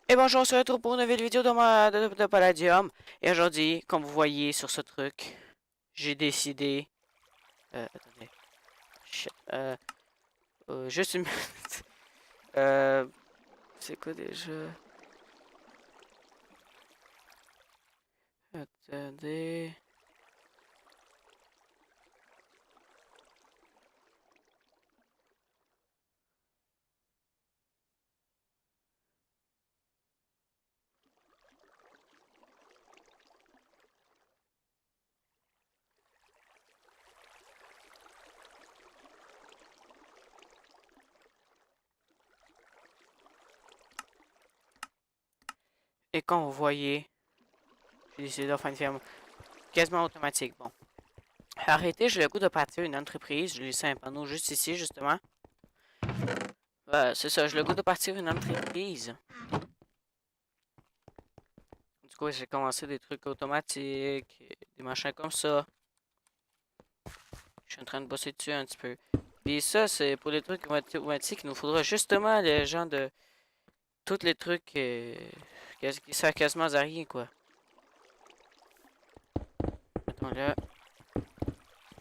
Et bonjour, on se retrouve pour une nouvelle vidéo de Palladium. Et aujourd'hui, comme vous voyez sur ce truc, j'ai décidé... attendez. Shit. Juste une minute. Euh, c'est quoi déjà? Attendez. Et comme vous voyez, j'ai décidé de faire une ferme quasiment automatique. Bon. Arrêtez, j'ai le goût de partir une entreprise. Je laissé un panneau juste ici, justement. C'est ça, j'ai le goût de partir une entreprise. Du coup, j'ai commencé des trucs automatiques, des machins comme ça. Je suis en train de bosser dessus un petit peu. Puis ça, c'est pour les trucs automatiques, il nous faudra justement les gens de tous les trucs qui servent quasiment à rien, quoi. Mettons là,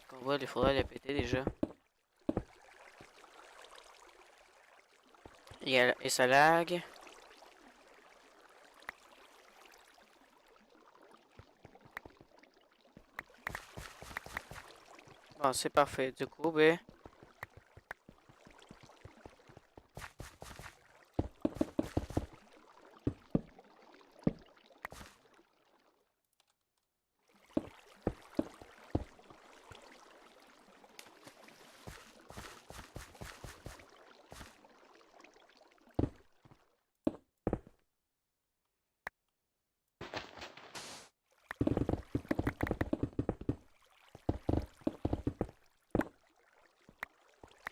qu'on voit, il faudra les péter déjà. Et ça lag. Bon, c'est parfait. Du coup, ben,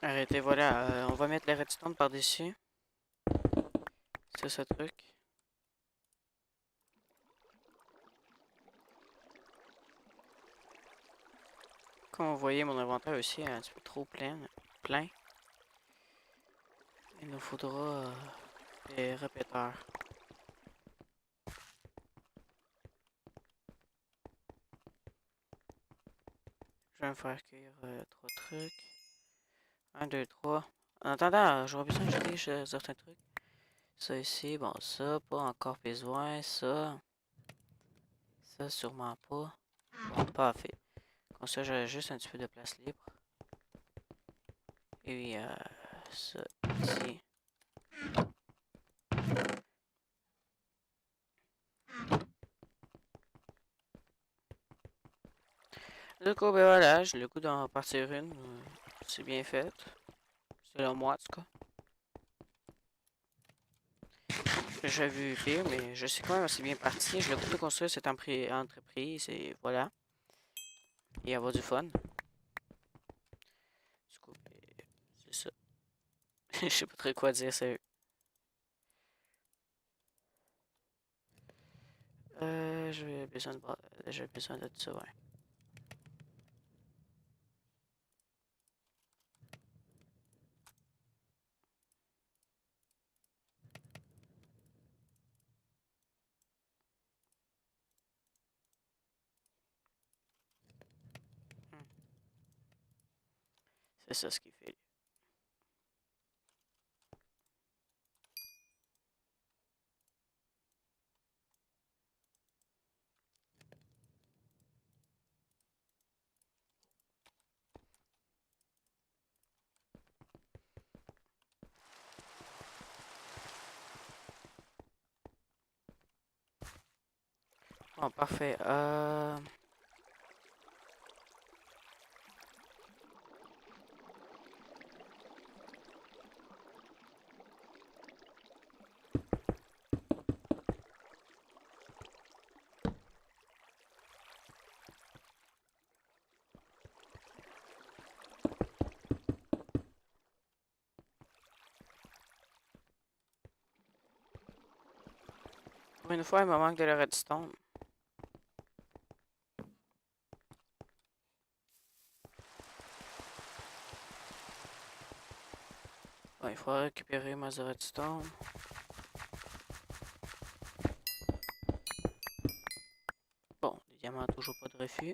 arrêtez, voilà. On va mettre les redstone par-dessus. C'est ce truc. Comme vous voyez, mon inventaire aussi est un petit peu trop plein. Il nous faudra des répéteurs. Je vais me faire cueillir 3 trucs. Un, 2, 3. En attendant, j'aurais besoin de jeter certains trucs. Ça ici, bon, ça, pas encore besoin. Ça, sûrement pas. Bon, parfait. Comme ça, j'ai juste un petit peu de place libre. Et puis, ça ici. Du coup, ben voilà, j'ai le goût d'en partir une. C'est bien fait. Selon moi, en tout cas. J'ai vu pire, mais je sais quand même assez bien parti. J'ai le goût de construire cette entreprise et voilà. Et avoir du fun. Du coup, ben, c'est ça. Je sais pas très quoi dire, sérieux. J'ai besoin de ça, ouais. Hmm. C'est ça ce qu'il fait. Bon, parfait. Pour une fois, il me manque de la redstone. Bon, il faudra récupérer ma redstone. évidemment toujours pas de refus.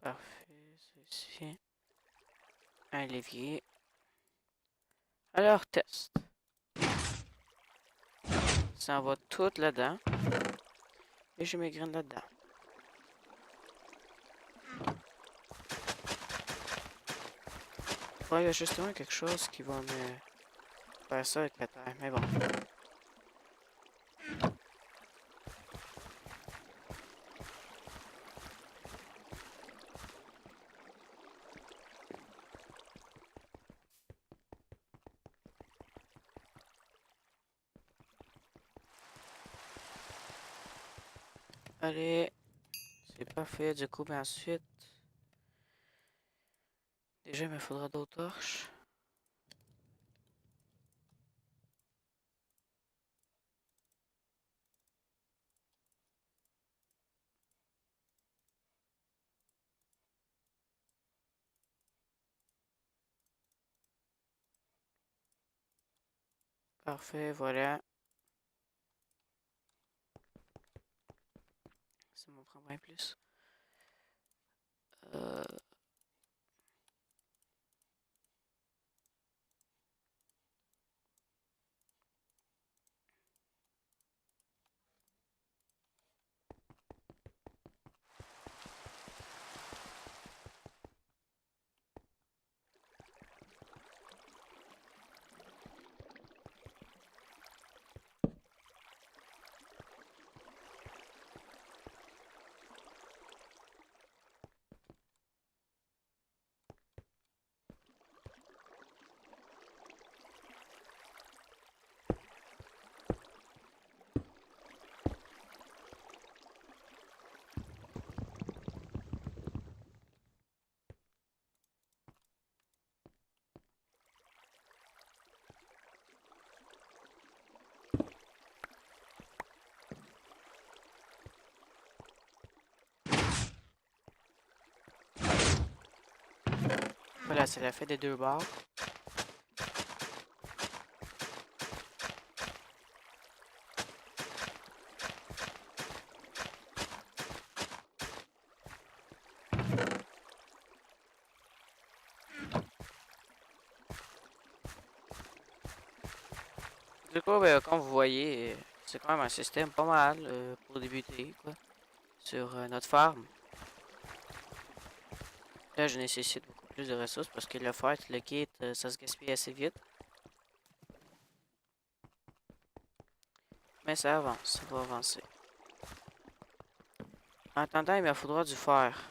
Parfait, ceci. Un levier. Alors, test. Ça en va tout là-dedans. Et je mets graines là-dedans. Ouais, il y a justement quelque chose qui va me faire ça avec la terre, mais bon. Allez, c'est parfait. Du coup, mais ensuite, déjà, il me faudra d'autres torches. Parfait, voilà. Ça m'en prend bien plus. Euh, voilà, c'est la fin des deux barres. Du coup, ben, comme vous voyez, c'est quand même un système pas mal pour débuter, quoi, sur notre farm. Là, je nécessite beaucoup plus de ressources parce que le fight, le kit, ça se gaspille assez vite. Mais ça avance, ça va avancer. En attendant, il me faudra du fer.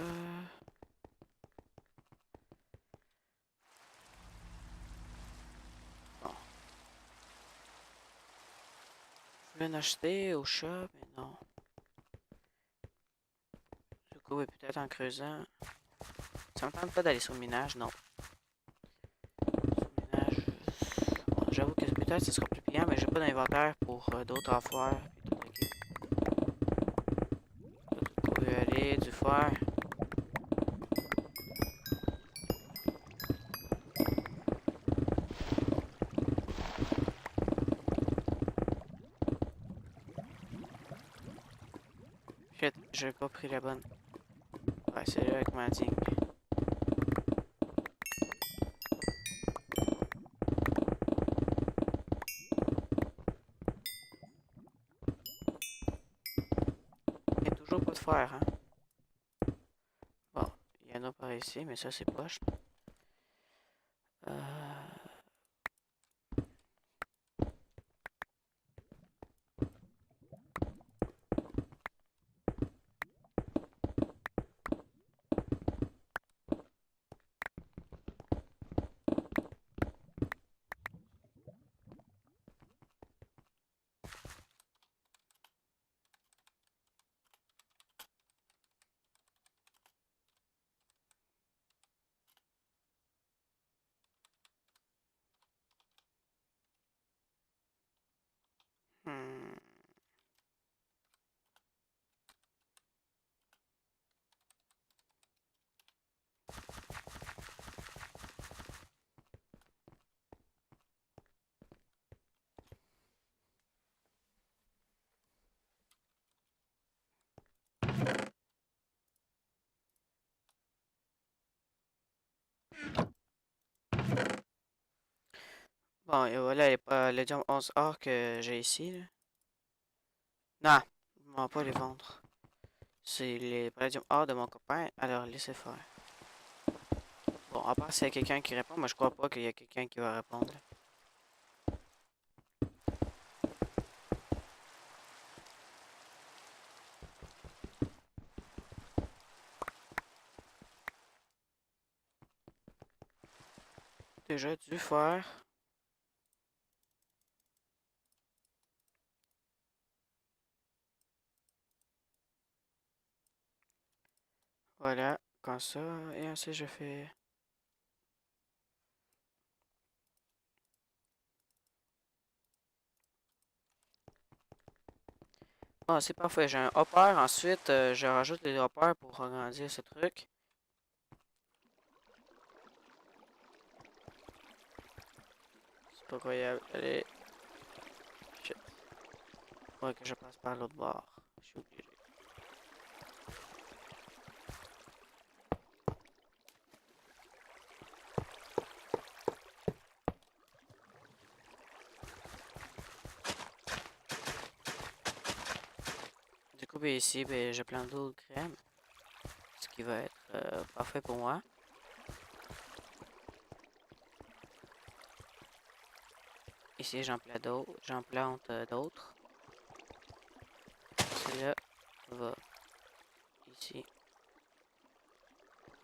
Euh... Bon. Je voulais en acheter au shop, mais non. Du coup, ouais, peut-être en creusant. Ça me tente pas d'aller sur le minage, non. Sur le minage, bon, j'avoue que peut-être ce sera plus payant, mais j'ai pas d'inventaire pour d'autres affaires. Vous pouvez aller, du fer. Shit, j'ai pas pris la bonne. Ouais, c'est là avec ma digue. Il y a toujours pas de fer, hein. Bon, il y en a par ici, mais ça c'est poche. Euh... Bon, et voilà les palladium 11 or que j'ai ici, là. Non, je ne vais pas les vendre. C'est les palladium or de mon copain, alors laissez faire. Bon, à part s'il y a quelqu'un qui répond, moi je crois pas qu'il y a quelqu'un qui va répondre. Déjà dû faire. Voilà, comme ça, et ainsi je fais. Bon, c'est parfait, j'ai un hopper, ensuite je rajoute les hoppers pour agrandir ce truc. C'est pas croyable, allez, shit. Faudrait que je passe par l'autre bord, je suis obligé. Du coup, ben, ici, ben, je plante d'autres crème, ce qui va être parfait pour moi. Ici, j'en plante d'autres. Celui-là va ici.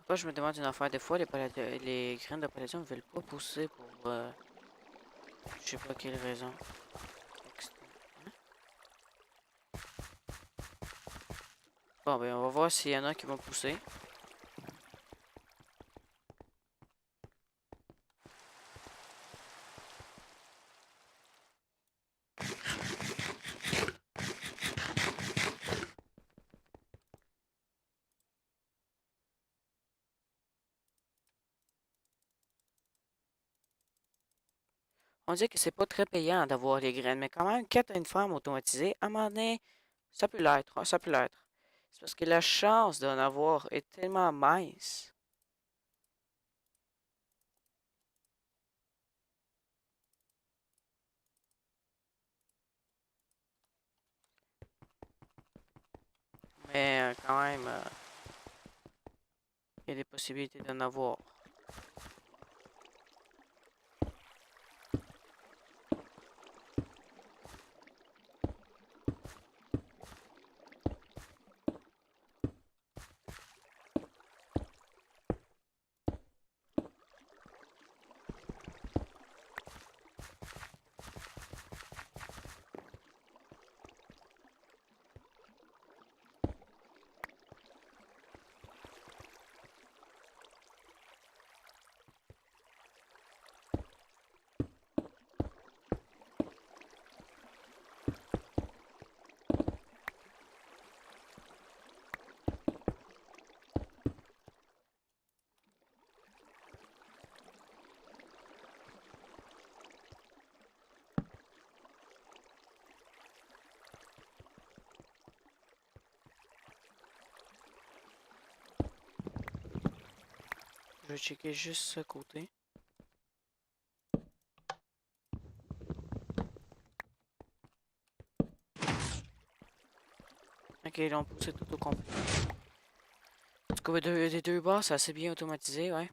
Après, je me demande une affaire. Des fois, les graines de palladium ne veulent pas pousser pour je sais pas quelle raison. Hein? Bon, ben, on va voir s'il y en a qui vont pousser. On dit que c'est pas très payant d'avoir les graines, mais quand même, quand t'as une ferme automatisée, à un moment donné, ça peut l'être, hein, ça peut l'être. C'est parce que la chance d'en avoir est tellement mince. Mais quand même, il y a des possibilités d'en avoir. Je vais checker juste ce côté. Ok, là on pousse tout au complet. Du coup, des deux bords, c'est assez bien automatisé, ouais.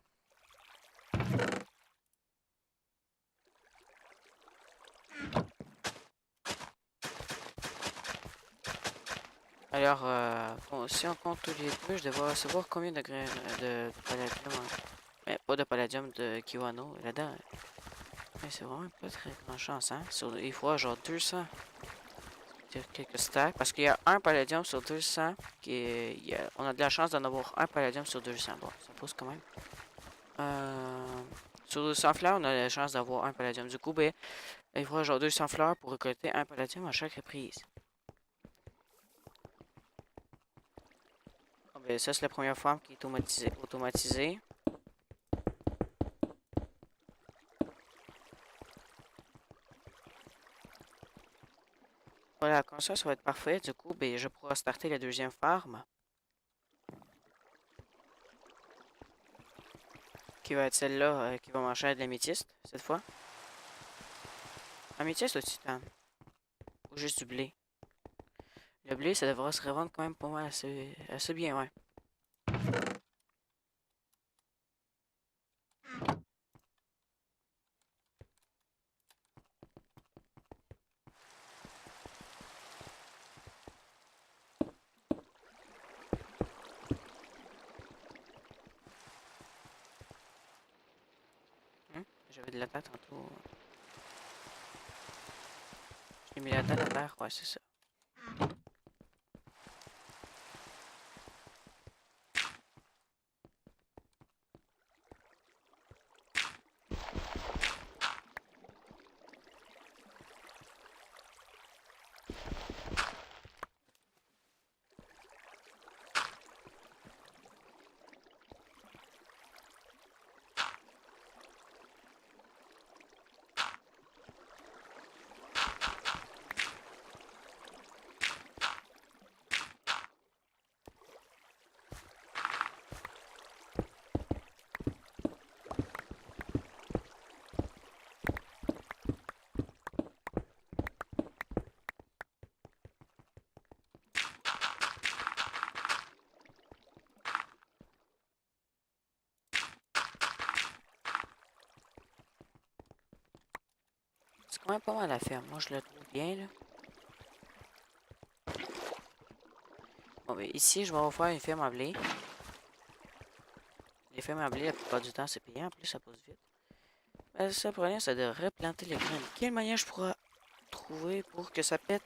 Alors, si on compte tous les deux, je devrais recevoir combien de graines de palladium, hein? Mais pas de palladium, de kiwano là-dedans. Mais c'est vraiment pas très grand chance, hein? Il faut genre 200. Quelques stacks. Parce qu'il y a un palladium sur 200. On a de la chance d'en avoir un palladium sur 200. Bon, ça pousse quand même. Sur 200 fleurs, on a la chance d'avoir un palladium. Du coup, ben, il faudra genre 200 fleurs pour récolter un palladium à chaque reprise. Bon, ben, ça, c'est la première forme qui est automatisée. Voilà, comme ça va être parfait. Du coup, ben, je pourrai starter la deuxième farm. Qui va être celle-là, qui va manger de l'améthyste, cette fois. Améthyste ou titane? Ou juste du blé? Le blé, ça devrait se revendre quand même pas mal assez bien, ouais. J'avais de la terre tantôt. J'ai mis la terre à terre, ouais, c'est ça. C'est quand même pas mal à faire. Moi, je le trouve bien, là. Bon, ben ici, je vais refaire une ferme à blé. Les fermes à blé, la plupart du temps, c'est payant. En plus, ça pousse vite. Ben, ça, pour rien, ça devrait planter les graines. Quelle manière je pourrais trouver pour que ça pète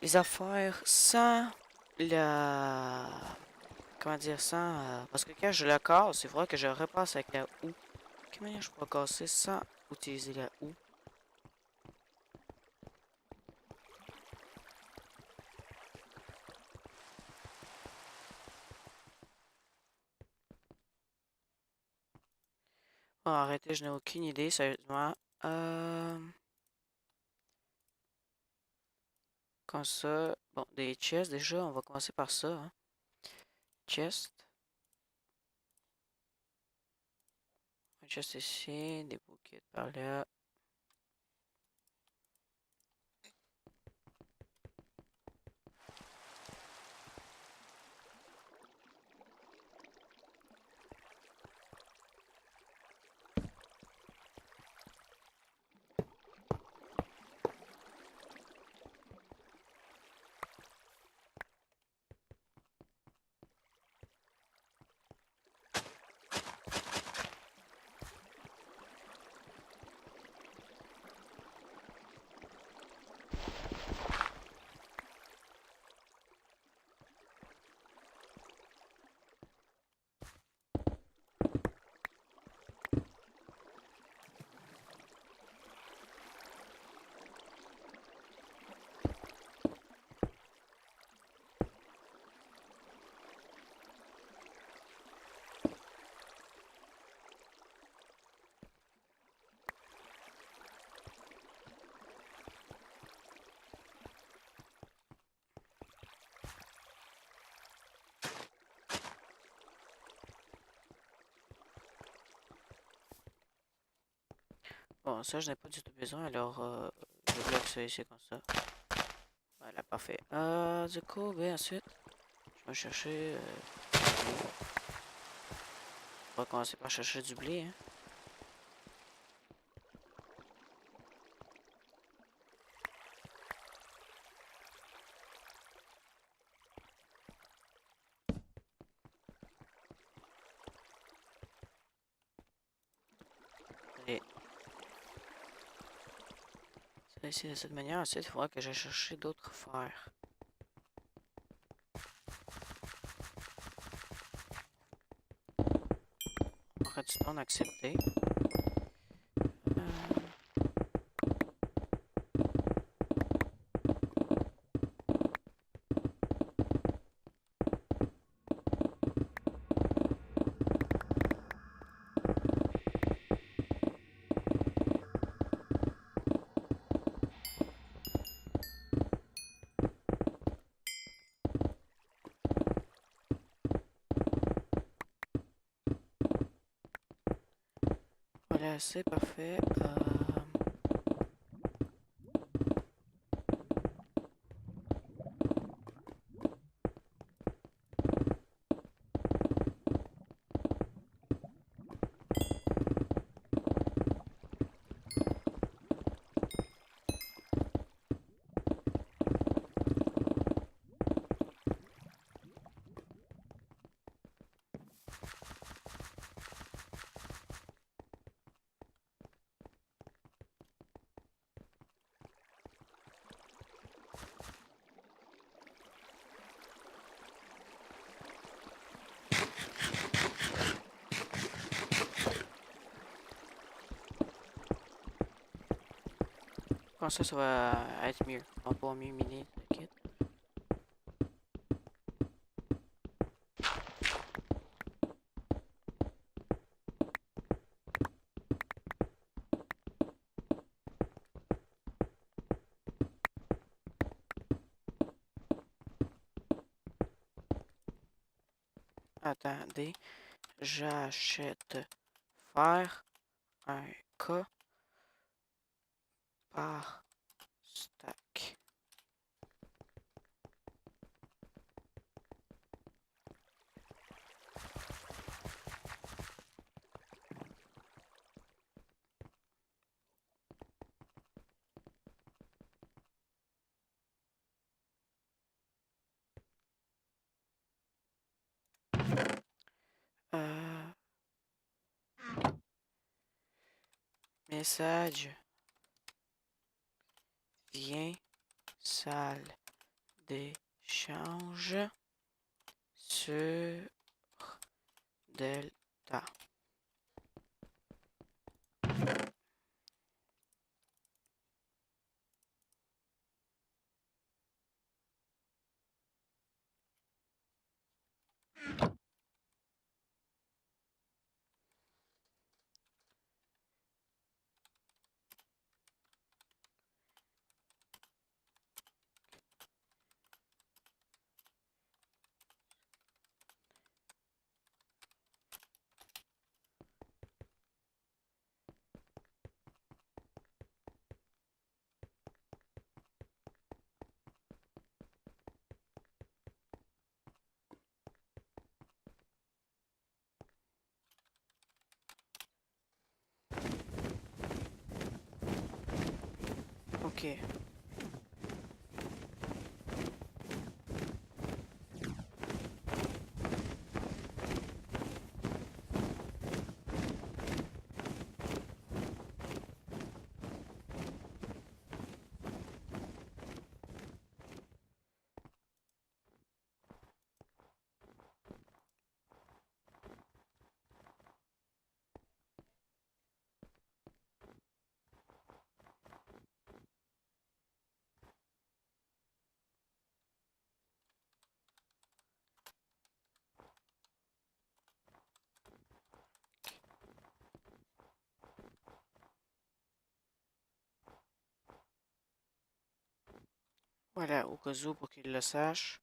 les affaires sans la... Comment dire, sans... Parce que quand je le casse, c'est vrai que je repasse avec la houe. Quelle manière je pourrais casser sans utiliser la houe? Bon, arrêtez, je n'ai aucune idée, sérieusement. Comme ça. Bon, des chests, déjà, on va commencer par ça, hein. Chest. Un chest ici, des bouquets par là. Bon, ça, je n'ai pas du tout besoin, alors je bloque ça ici comme ça. Voilà, parfait. Du coup, ben ensuite, je vais chercher du blé. On va commencer par chercher du blé, hein. Allez. Ça ici de cette manière, ensuite, il faudra que j'aille chercher d'autres fers. Redstone accepté. Voilà, c'est parfait. comme ça va être mieux. On va pouvoir mieux miner, t'inquiète. Attendez, j'achète fer un K par stack. Euh, message vient salle d'échange sur Delta. Ok. Voilà, au cas où, pour qu'il le sache.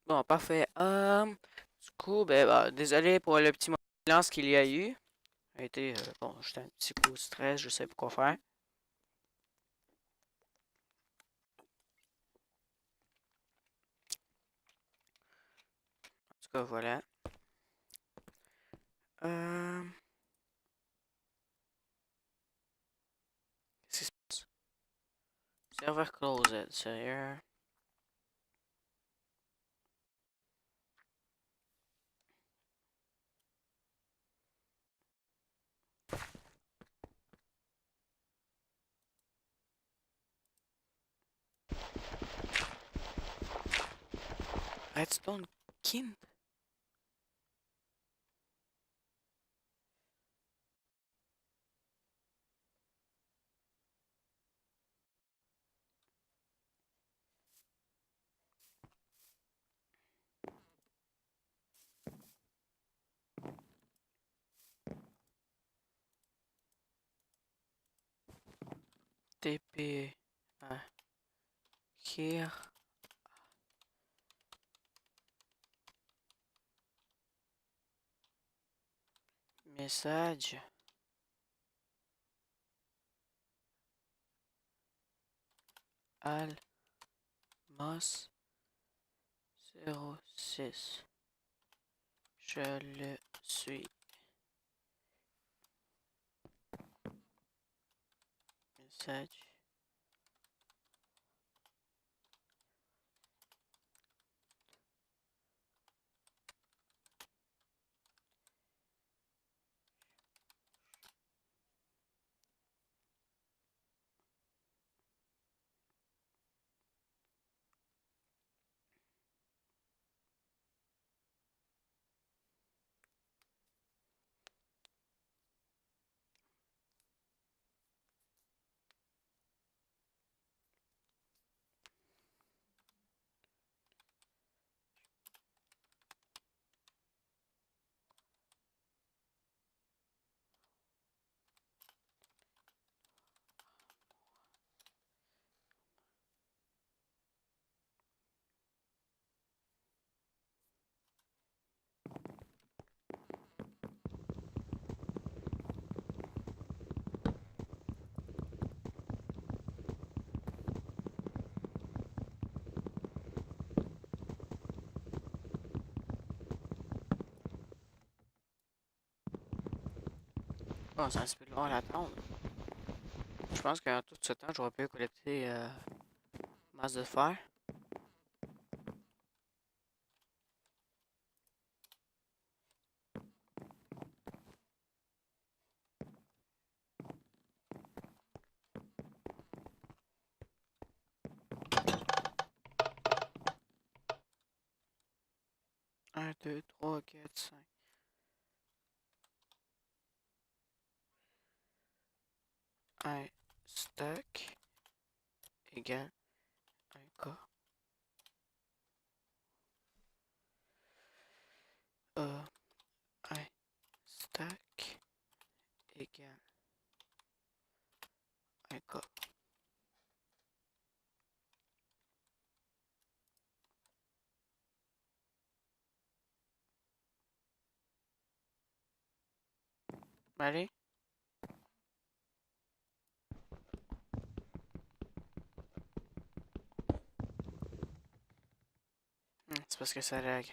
Bon, parfait. Du coup, ben, bah, désolé pour le petit moment de silence qu'il y a eu. Ça a été, bon, j'étais un petit coup de stress, je sais pas quoi faire. En tout cas, voilà. Euh, qu'est-ce qui se passe? Server closed, sérieux? Redstone King? TP. Ah, here. Message. Almos 06. Je le suis. Message. Bon, c'est un petit peu long à l'attendre. Je pense qu'en tout ce temps, j'aurais pu collecter masse de fer. Un, deux, trois, quatre, cinq. Un stack égale un K. Un stack égale un K. Allez. C'est parce que ça lag.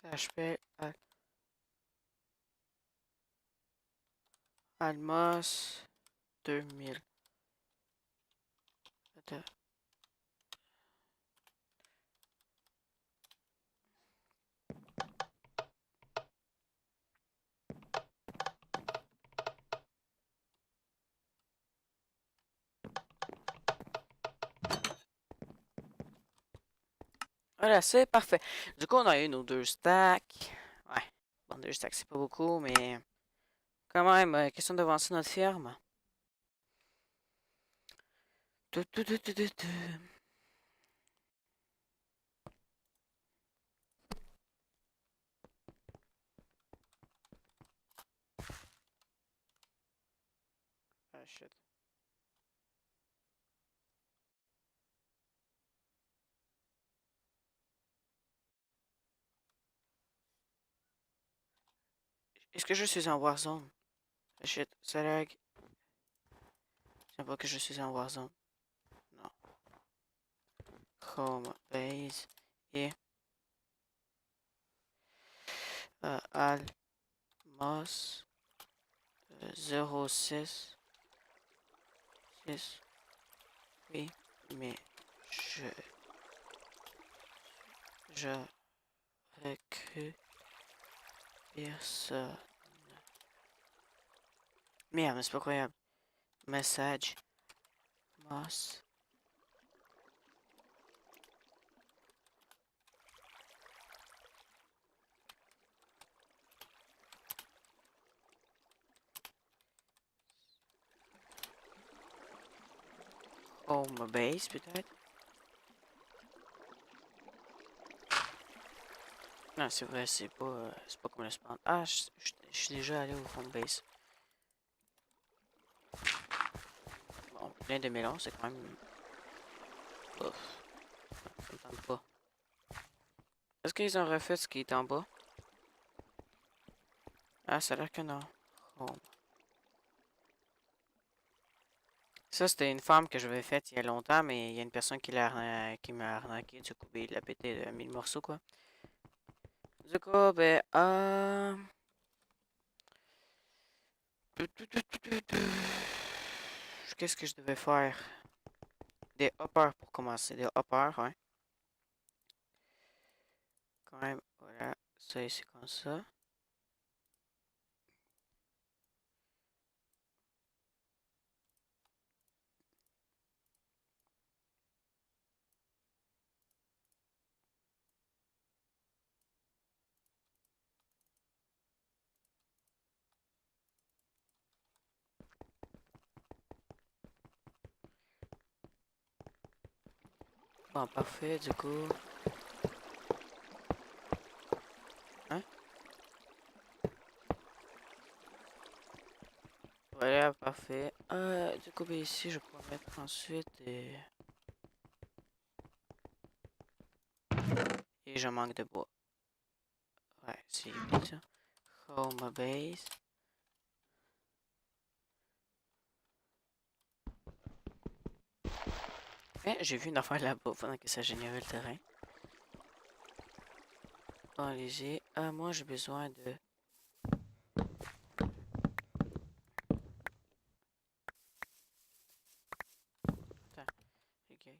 Slash P Almos 2000. Attends. Voilà, c'est parfait. Du coup, on a eu nos 2 stacks. Ouais. Bon, 2 stacks, c'est pas beaucoup, mais quand même, question d'avancer notre ferme. Tu, tu, tu, tu, tu, tu. Ah, shit. Est-ce que je suis en Warzone? Ah, shit, ça lag. Je sais pas que je suis en Warzone. Non. Home base et Almos 06 6. Oui, mais je je recrute personne. Merde, mais c'est pas croyable. Message. Moss. Home base peut-être. Non, c'est vrai, c'est pas comme le spawn. Ah, je suis déjà allé au home base. Bon, plein de mélanges, c'est quand même. Ouf, ça me tente pas. Est-ce qu'ils ont refait ce qui est en bas? Ah, ça a l'air que non. Home. Ça, c'était une femme que j'avais faite il y a longtemps, mais il y a une personne qui m'a arnaqué. Du coup, ben, il l'a pété de 1000 morceaux, quoi. Du coup, ben, qu'est-ce que je devais faire? Des hoppers pour commencer. Des hoppers, ouais. Quand même, voilà. Ça, c'est comme ça. Bon, parfait, du coup. Hein? Voilà, parfait. Du coup, ben, ici, je pourrais mettre ensuite des... Et je manque de bois. Ouais, c'est bien ça. Home base. Eh, j'ai vu une affaire là-bas pendant que ça générait le terrain. Bon, allez-y. Moi, j'ai besoin de... Attends, ok.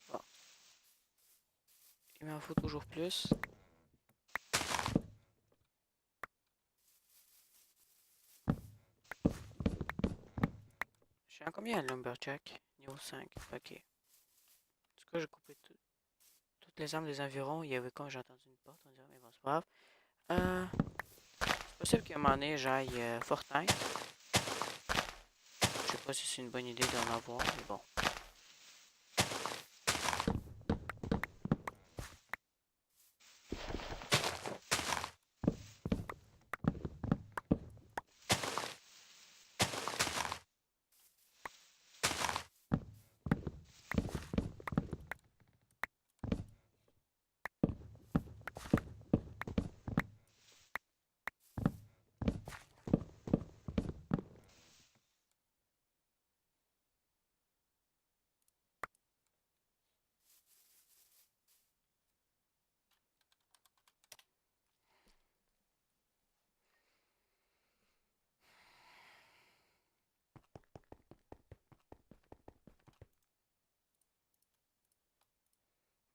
Bon, il m'en faut toujours plus. Je suis à combien, Lumberjack? Niveau 5. Ok. Du coup, j'ai coupé toutes les armes des environs. Il y avait quand j'ai entendu une porte, on dirait, mais bon, c'est pas grave. C'est possible qu'à un moment donné, j'aille Fortnite. Je sais pas si c'est une bonne idée d'en avoir, mais bon.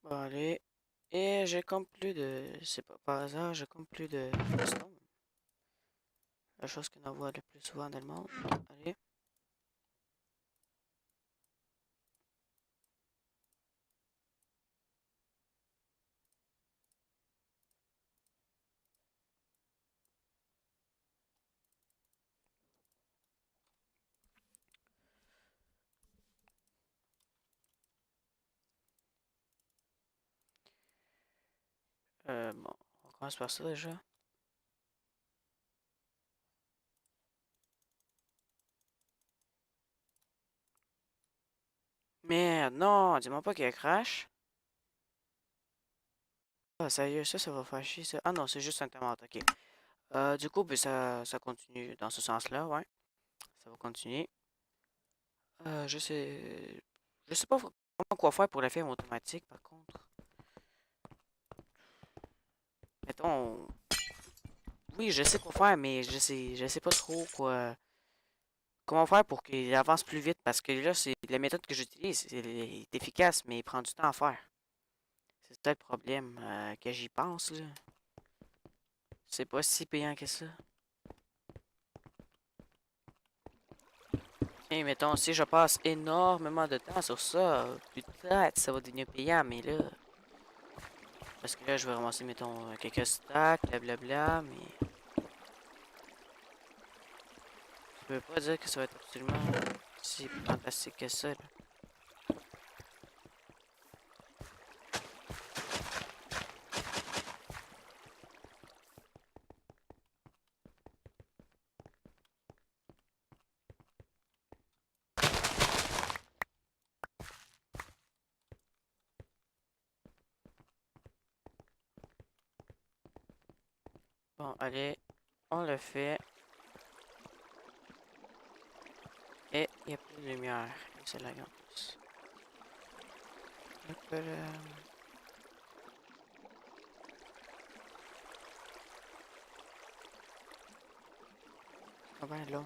Bon, allez. Et j'ai comme plus de... C'est pas par hasard, j'ai comme plus de piston. La chose qu'on envoie le plus souvent dans le monde. Allez. Bon, on commence par ça déjà. Merde, non, dis-moi pas qu'il y a crash. Ah, sérieux, ça va faire chier, ça. Ah non, c'est juste un tomate, ok. Du coup, ben, ça continue dans ce sens-là, ouais. Ça va continuer. Je sais pas vraiment quoi faire pour la ferme automatique, par contre. Mettons, oui, je sais quoi faire, mais je sais pas trop comment faire pour qu'il avance plus vite, parce que là, c'est la méthode que j'utilise, est efficace, mais il prend du temps à faire. C'est ça le problème, que j'y pense, là. C'est pas si payant que ça. Et mettons, si je passe énormément de temps sur ça, peut-être ça va devenir payant, mais là, parce que là, je vais ramasser, mettons, quelques stacks, blablabla, mais je peux pas dire que ça va être absolument si fantastique que ça, là. Bon, allez, on le fait. Et il n'y a plus de lumière. C'est là en plus. Hop là. Ah ben là.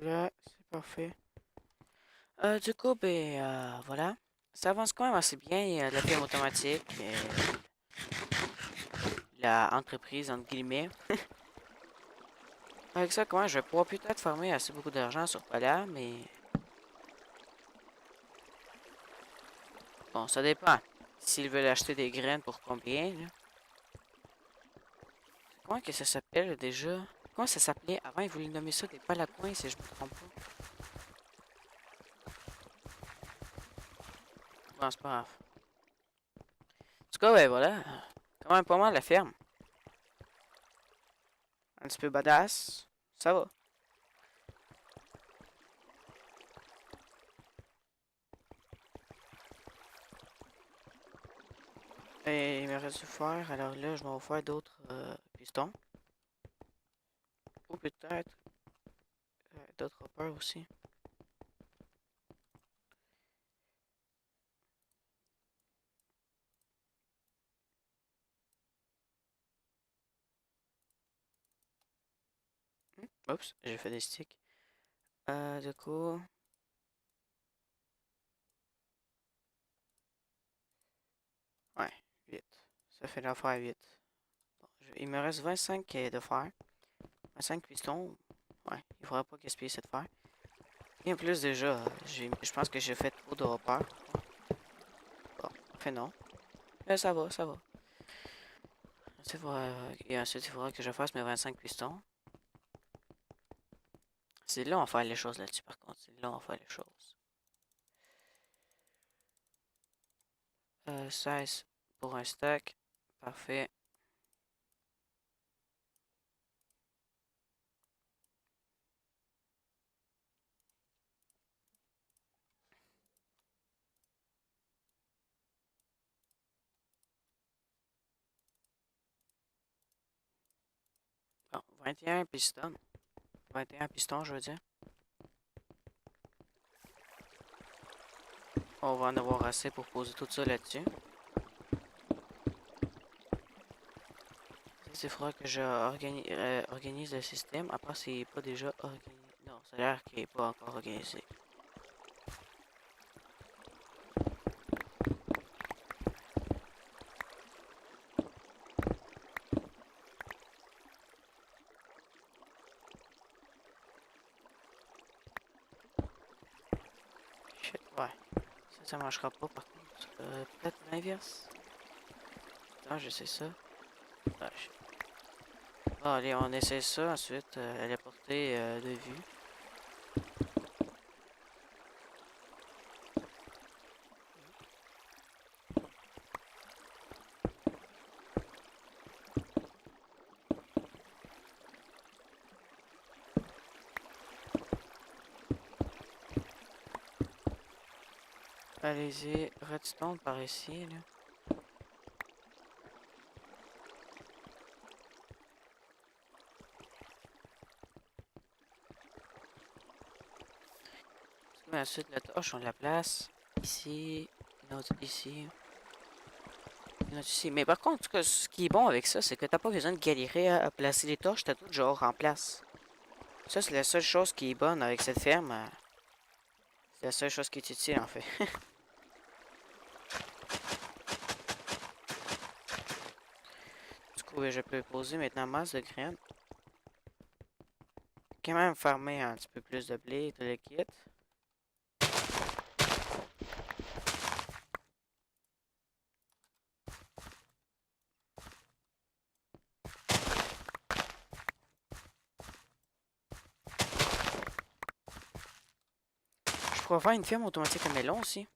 Voilà, c'est parfait. Du coup, ben, voilà. Ça avance quand même assez bien. Il y a la ferme automatique. La entreprise, entre guillemets. Avec ça, comment je vais pouvoir peut-être farmer assez beaucoup d'argent sur Pala, mais bon, ça dépend. S'ils veulent acheter des graines pour combien, là. Comment que ça s'appelle déjà? Comment ça s'appelait? Avant, ils voulaient nommer ça des palaccoins, si je me trompe pas. Bon, c'est pas grave. En tout cas, ouais, voilà. Quand même pas mal la ferme. Un petit peu badass. Ça va. Et il me reste du fer. Alors là, je vais en faire d'autres pistons. Ou peut-être d'autres hoppers aussi. Oups, j'ai fait des sticks. Du coup, ouais, 8. Ça fait l'affaire 8. Bon, il me reste 25 de fer. 25 pistons. Ouais, il faudra pas gaspiller cette fer. Et en plus, déjà, je pense que j'ai fait trop de hoppers. Bon, enfin non. Mais ça va, ça va. Et ensuite, il faudra que je fasse mes 25 pistons. C'est long à faire les choses là-dessus, par contre. C'est long à faire les choses. 16 pour un stack. Parfait. 21 pistons. 21 pistons, je veux dire. On va en avoir assez pour poser tout ça là-dessus. Il faudra que je organise le système, à part s'il n'est pas déjà organisé. Non, ça a l'air qu'il n'est pas encore organisé. Shit, ouais. Ça marchera pas par contre. Peut-être l'inverse. Attends, j'essaie ça. Ah, shit. Bon, allez, on essaie ça ensuite à la portée de vue. Allez-y, redstone par ici, là. Mais ensuite, la torche, on la place ici, une autre ici, une autre ici. Mais par contre, ce qui est bon avec ça, c'est que t'as pas besoin de galérer à placer les torches, t'as tout genre en place. Ça, c'est la seule chose qui est bonne avec cette ferme. C'est la seule chose qui est utile, en fait. Du coup, je peux poser maintenant masse de graines. Quand même farmer un petit peu plus de blé et de liquide. Je pourrais faire une ferme automatique à melon aussi.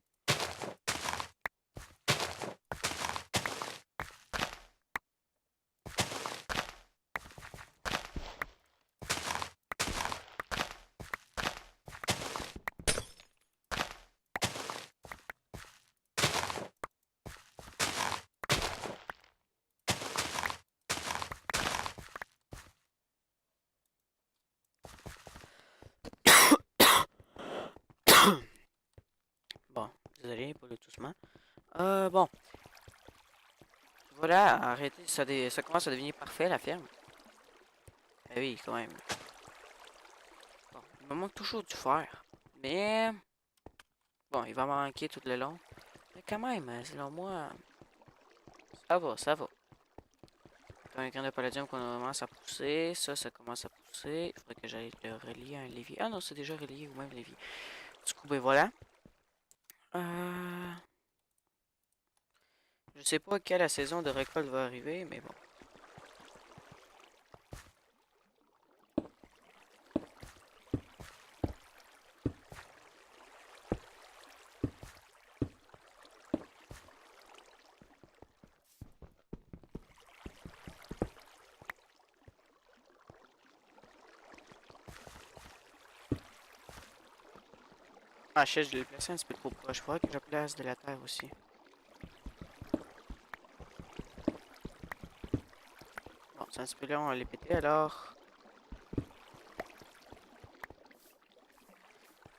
Bon, désolé pour le toussement. Bon. Voilà, arrêtez, ça commence à devenir parfait la ferme. Ah oui, quand même. Bon, il me manque toujours du fer. Mais, bon, il va m'en manquer tout le long. Mais quand même, selon moi, ça va, ça va. Quand un grain de palladium commence à pousser, ça commence à pousser. Il faudrait que j'aille le relier à un levier. Ah non, c'est déjà relié au même levier. Du coup, ben voilà. Je sais pas quand la saison de récolte va arriver, mais bon. Ah, je l'ai placé un petit peu trop proche. Il faudrait que je place de la terre aussi. Bon, c'est un petit peu long à les péter alors.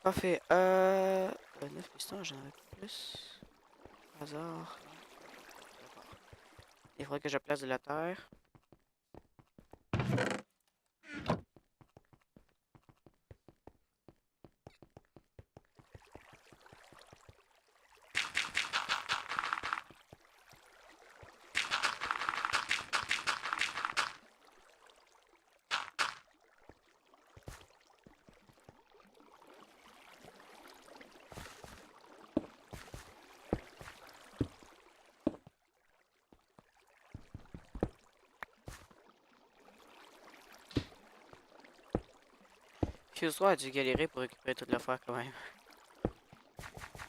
Parfait. 9 pistons, j'en avais plus. Au hasard. D'accord. Il faudrait que je place de la terre. Fuse a dû galérer pour récupérer toute l'affaire quand même.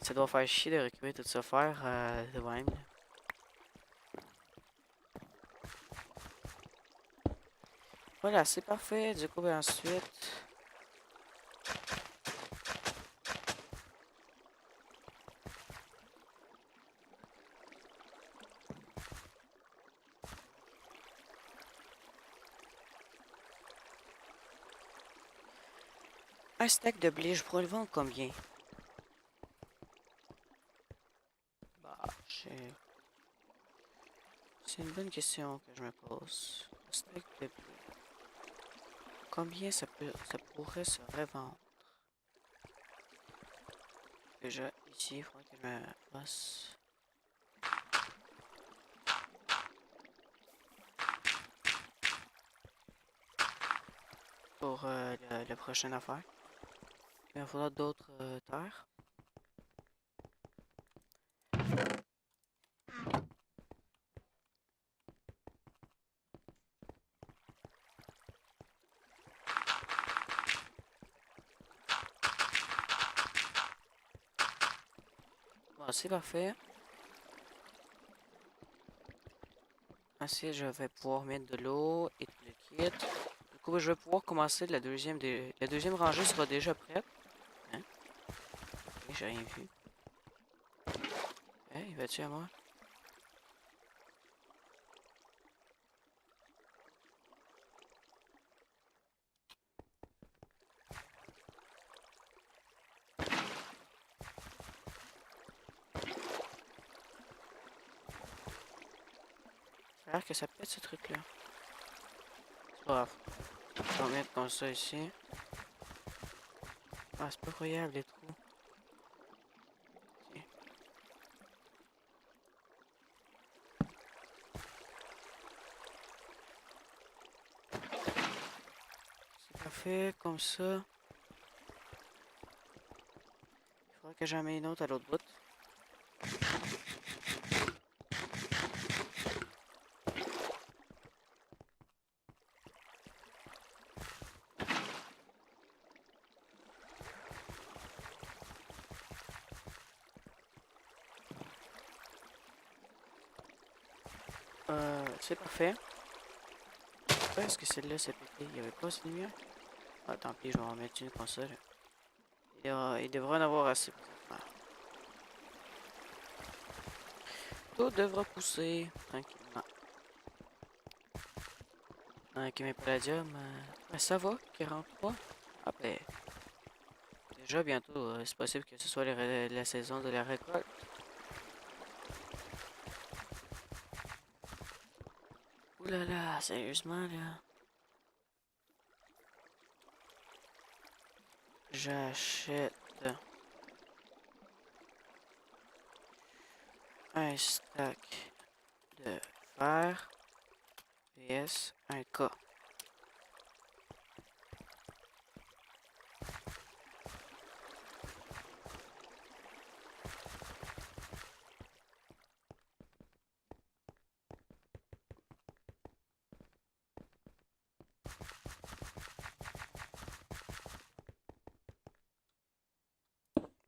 Ça doit faire chier de récupérer toute cette affaire de même. Voilà, c'est parfait. Du coup, ben, ensuite. Un steak de blé, je pourrais le vendre combien? Bah, c'est une bonne question que je me pose. Un steak de blé. Combien ça pourrait se revendre? Déjà, ici, il faudrait que je me fasse. Pour la prochaine affaire. Il me faudra d'autres terres. Bon, c'est parfait. Ainsi, je vais pouvoir mettre de l'eau et tout le kit. Du coup, je vais pouvoir commencer la deuxième rangée sera déjà prête. Hein? Ok, j'ai rien vu. Hey, vas-tu à moi? Ça a l'air que ça pète ce truc-là. C'est pas grave. On va mettre comme ça ici. Ah, c'est pas croyable les trous. Ok. C'est parfait, comme ça. Il faudra que j'en mette une autre à l'autre bout. C'est parfait. Pourquoi est-ce que celle-là s'est pété? Il n'y avait pas assez de lumière? Ah, tant pis, je vais en mettre une comme ça. Là. Il devrait en avoir assez pour faire. Tout devra pousser tranquillement. Ok, mes palladium, ça va, 43. Ah ben, déjà bientôt, c'est possible que ce soit la saison de la récolte. Ouh là là, sérieusement là. J'achète un stack de fer vs un K.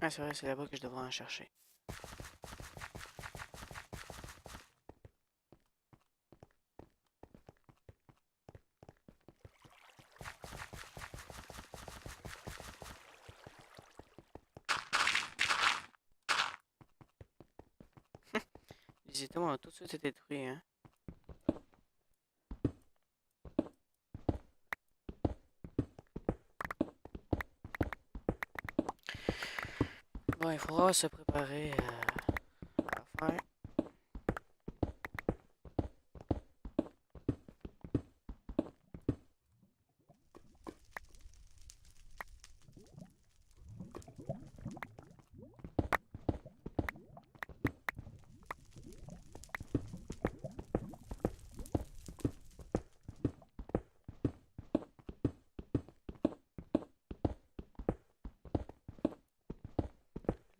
Ah c'est vrai, c'est là-bas que je devrais en chercher. Les items ont tout de suite été détruits, hein. Bon, il faudra se préparer à faire.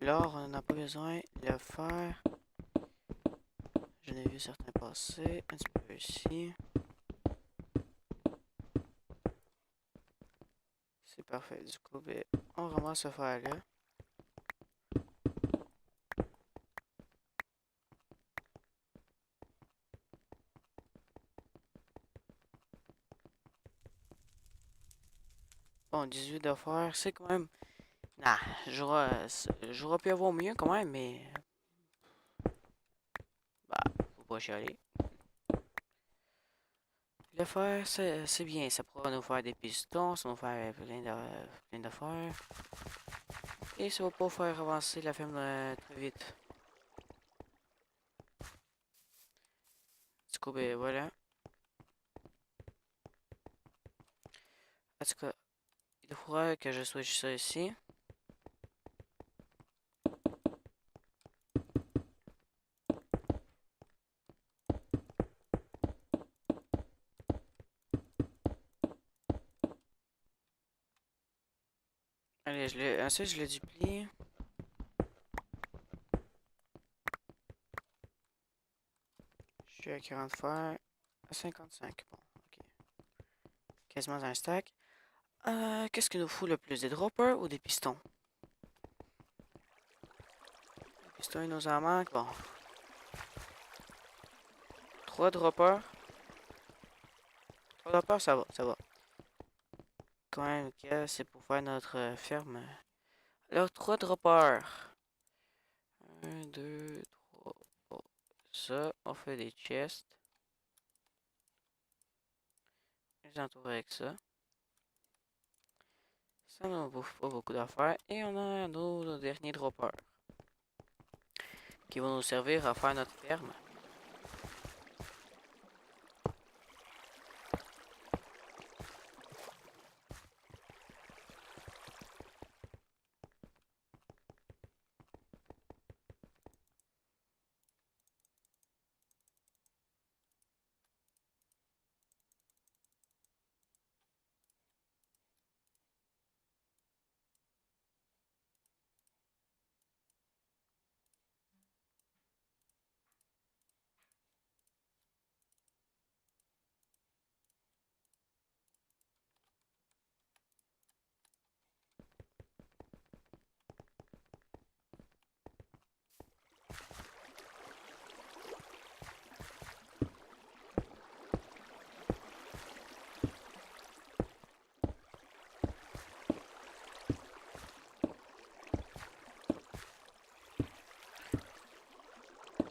L'or, on n'en a pas besoin. Le fer, j'en ai vu certains passer. Un petit peu ici. C'est parfait. Du coup, ben, on ramasse ce fer-là. Bon, 18 de fer, c'est quand même. Nah, j'aurais pu avoir mieux quand même, mais. Bah, faut pas chialer. Le fer, c'est bien. Ça pourra nous faire des pistons, ça va nous faire plein d'affaires. Et ça va pas faire avancer la ferme très vite. Du coup, ben voilà. En tout cas, il faudra que je switch ça ici. Allez, ensuite je le duplie. Je suis à 40 fer. À 55. Bon, ok. Quasiment un stack. Qu'est-ce qu'il nous faut le plus? Des droppers ou des pistons? Les pistons, il nous en manque. Bon. 3 droppers. 3 droppers, ça va, ça va. Quand même, que c'est pour faire notre ferme. Alors, 3 droppers. 1, 2, 3. Bon. Ça, on fait des chests. Les entourer avec ça. Ça ne bouffe pas beaucoup d'affaires. Et on a nos derniers droppers. Qui vont nous servir à faire notre ferme.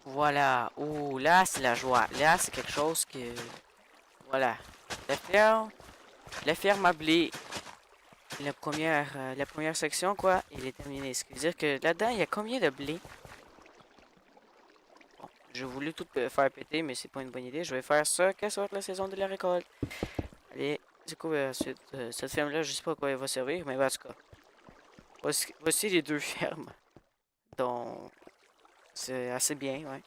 Voilà. Ouh, là, c'est la joie. Là, c'est quelque chose que... Voilà. La ferme, la ferme à blé. La première section, quoi, il est terminé. Ce qui veut dire que là-dedans, il y a combien de blé? Bon, j'ai voulu tout faire péter, mais c'est pas une bonne idée. Je vais faire ça quand ça va être la saison de la récolte. Allez, du coup, cette ferme-là, je sais pas à quoi elle va servir, mais en tout cas. Voici les deux fermes. Donc, c'est assez bien, ouais.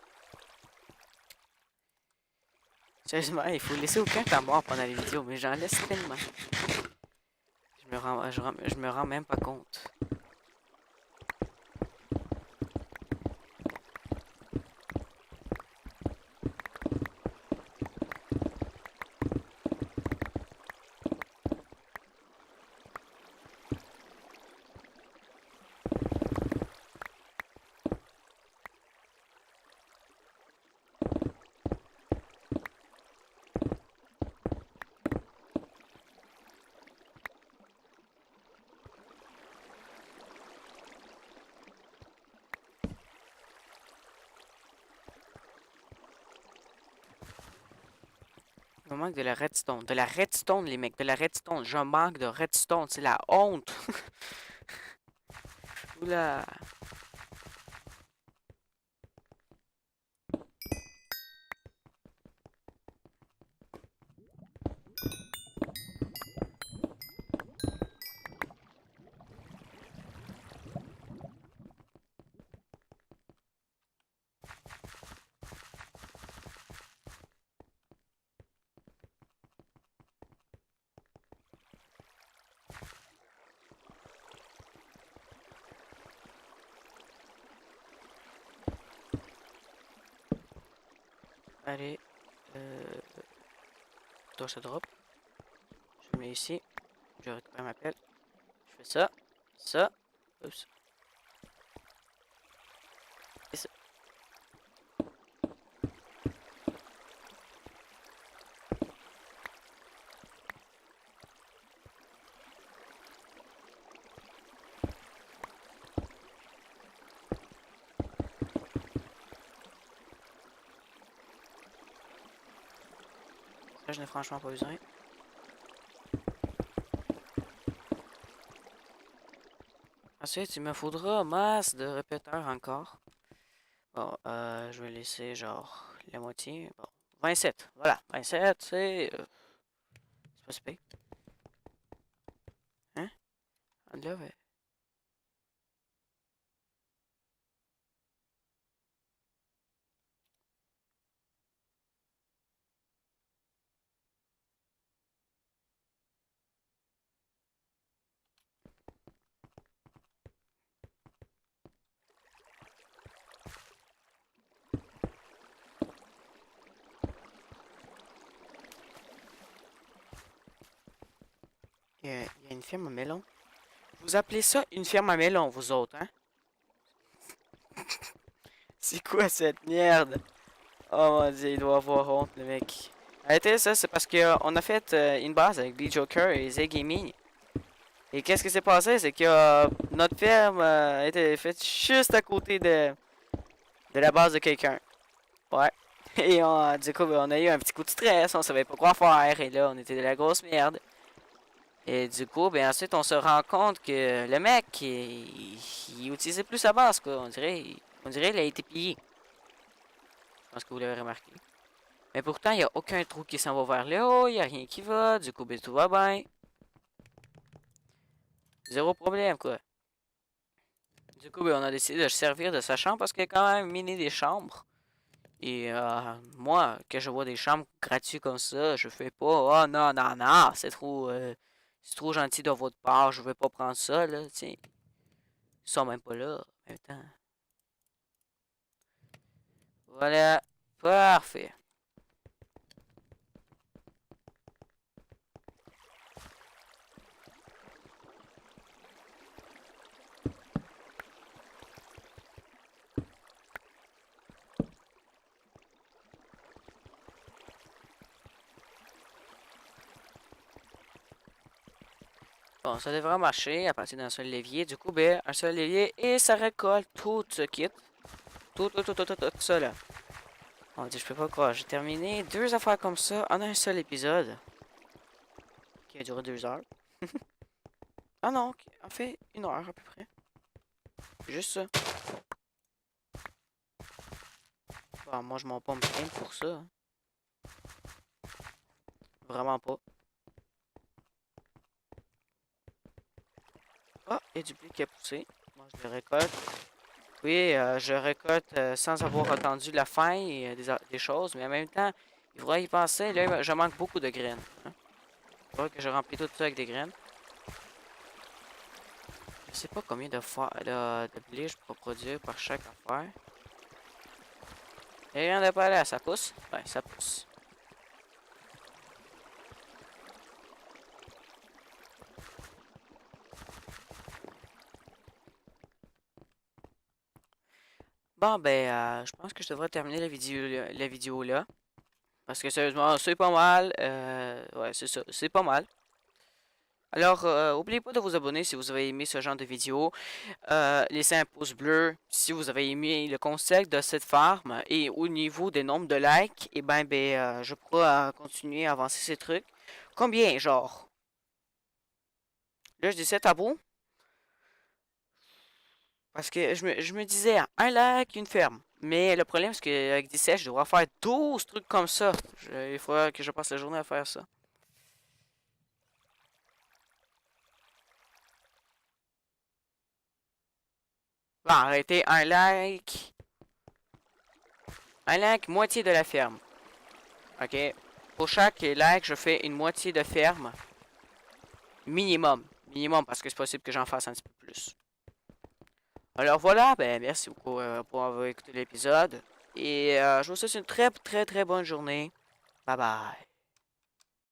Sérieusement, il faut laisser aucun temps mort pendant les vidéos, mais j'en laisse tellement. Je me rends même pas compte. Il me manque de la redstone. De la redstone, les mecs. De la redstone. Je manque de redstone. C'est la honte. Oula. Allez. Toi, ça drop. Je le mets ici. Je récupère ma pelle. Je fais ça. Ça. Oups. Et ça. Là, je n'ai franchement pas besoin. Ensuite, il me faudra masse de répéteurs encore. Bon, je vais laisser genre la moitié. Bon, 27. Voilà, 27, c'est pas si pire. Hein? Là, ouais. Il y a une ferme à melon. Vous appelez ça une ferme à melon, vous autres, hein? C'est quoi cette merde? Oh mon dieu, il doit avoir honte, le mec. Arrêtez ça, c'est parce qu'on a fait une base avec Lee Joker et Z Gaming. Et qu'est-ce qui s'est passé? C'est que notre ferme était faite juste à côté de la base de quelqu'un. Ouais. Et du coup, ben, on a eu un petit coup de stress, on savait pas quoi faire, et là, on était de la grosse merde. Et du coup, ben ensuite, on se rend compte que le mec, il utilisait plus sa base, quoi. On dirait qu'il a été pillé. Je pense que vous l'avez remarqué. Mais pourtant, il n'y a aucun trou qui s'en va vers le haut, il n'y a rien qui va, du coup, ben tout va bien. Zéro problème, quoi. Du coup, ben, on a décidé de se servir de sa chambre parce qu'il a quand même miné des chambres. Et moi, que je vois des chambres gratuites comme ça, je fais pas. Oh non, non, non, c'est trop gentil de votre part, je vais pas prendre ça, là. Tiens, ils sont même pas là. En même temps. Voilà, parfait. Bon, ça devrait marcher à partir d'un seul levier. Du coup, ben, un seul levier et ça récolte tout ce kit. Tout ça là. On dit, je peux pas croire. J'ai terminé deux affaires comme ça en un seul épisode. Qui a duré 2 heures. Ah non, en fait, 1 heure à peu près. Juste ça. Bon, moi, je m'en pas me plaindre pour ça, hein. Vraiment pas. Ah, il y a du blé qui a poussé. Moi, je le récolte. Oui, je récolte sans avoir attendu la fin et des choses, mais en même temps, il faudrait y penser. Là, je manque beaucoup de graines, hein. Il faudrait que je remplis tout ça avec des graines. Je sais pas combien de blé je peux produire par chaque affaire. Et rien de pas là, ça pousse? Ouais, ça pousse. Bon, ben, je pense que je devrais terminer la vidéo là. Parce que sérieusement, c'est pas mal. Ouais, c'est ça, c'est pas mal. Alors, n'oubliez pas de vous abonner si vous avez aimé ce genre de vidéo. Laissez un pouce bleu si vous avez aimé le concept de cette farm. Et au niveau des nombres de likes, et ben, je pourrai continuer à avancer ces trucs. Combien, genre? Là, je dis 7 abos. Parce que je me disais, un like, une ferme. Mais le problème, c'est qu'avec 17, je devrais faire 12 trucs comme ça. Il faudra que je passe la journée à faire ça. Bon, arrêtez, un like. Un like, moitié de la ferme. Ok? Pour chaque like, je fais une moitié de ferme. Minimum. Minimum, parce que c'est possible que j'en fasse un petit peu plus. Alors voilà, ben merci beaucoup pour avoir écouté l'épisode. Et je vous souhaite une très très très bonne journée. Bye bye.